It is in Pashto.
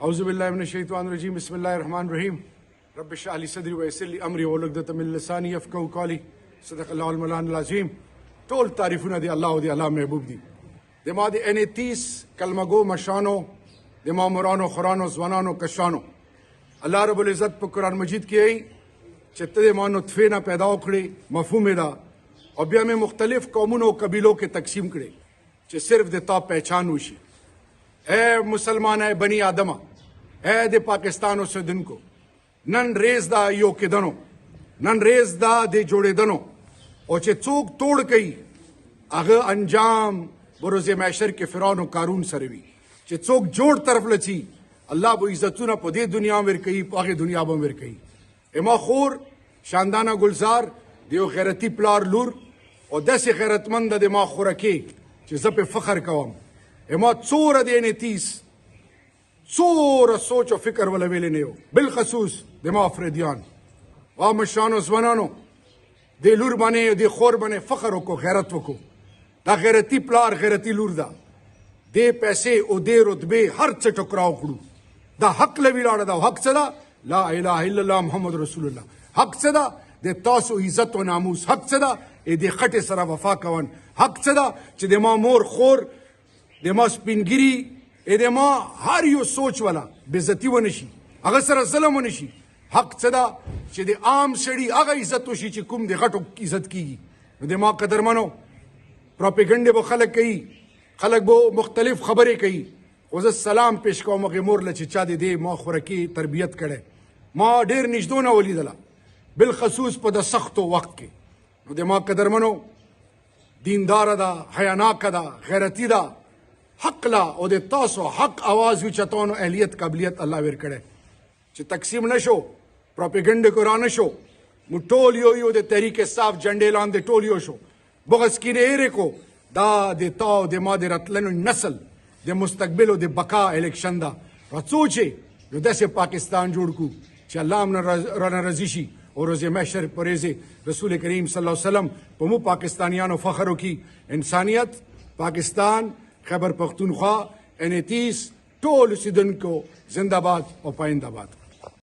أعوذ بالله من الشيطان الرجيم بسم الله الرحمن الرحيم رب اشرح لي صدري ويسر لي أمري واحلل عقدة من لساني يفقهوا قولي صدق الله المولانا العظيم. ټول تعریفونه دی الله او دی الله محبوب دی. د ما د ان30 کلمګو مشانو د مامورانو خورانو ځوانانو کشانو الله رب العزت په قرآن مجید کې ای چې ته ما نطفه نه پیدا وکړې مفهوم دا او بیا مې مختلف قومونو او قبیلو کې تقسیم کړې چې صرف د تا پہچان وشي. اے مسلمان اے بنی آدمه اے د پاکستان اوسیدونکو نن ریز دا یو کېدنو نن ریز دا د جوړېدنو او چې څوک توڑ کوي هغه انجام بروز محشر کې فرعون او قارون سره وي. چې څوک جوړ طرف لچی الله به عزتونه په دې دنیا ور کوي په هغه دنیا به ور کوي. اما خور شاندانه گلزار دیو غیرتی پلار لور او داسې غیرتمند د ما خورکه چې زه په فخر کوم. اما څوره د ان30 څوره سوچ او فکر ولا ویل نه یو بالخصوص د ما افریدیان او مشانو ځوانانو د لور باندې د خور باندې فخر وکړو غیرت وکړو. دا غیرتی پلار غیرتی لور دا د پیسې او د رتبه هر څه ټکراو کړو. دا حق لوي لاړه دا حق څه دا لا اله الا الله محمد رسول الله. حق څه دا د تاسو عزت او ناموس. حق څه دا د خټه سره وفا کوون. حق څه دا چې د ما مور خور د ما سپینګری د ما هر یو سوچ والا بېزتی ونشي هغه سره ظلم ونشي. حق څه دا چې د عام سړي هغه عزت وشي چې کوم د غټو عزت کیږي. نو د ما قدرمنو پروپاګاندا به خلک کوي خلک به مختلف خبرې کوي. خو زه سلام پیش کوم هغې مور له چې چا د دې ما خوراکي تربیت کړی ما ډېر نږدونه ولیدله بالخصوص په د سختو وخت کې. نو د ما قدرمنو دینداره ده حیاناکه ده غیرتي ده حق لا او د تاسو حق आवाज وچتونو اهلیت قابلیت الله ور کړي چې تقسیم نشو پروپاګاندا قران شو مو ټول یو د تحریک صاف جنډې لاندې ټول یو شو بغض کینه یې کو دا د تاو د ما د راتلنو نسل د مستقبل او د بقا الیکشن دا راڅوچي نو داسې پاکستان جوړ کو چې الله موږ رانه راضي شي او روز محشر پرېزه رسول کریم صلی الله علیه وسلم په مو پاکستانیانو فخر وکي. انسانیت پاکستان خیبر پختونخوا ان30 ټول اوسیدونکو زنده باد او پاینده باد.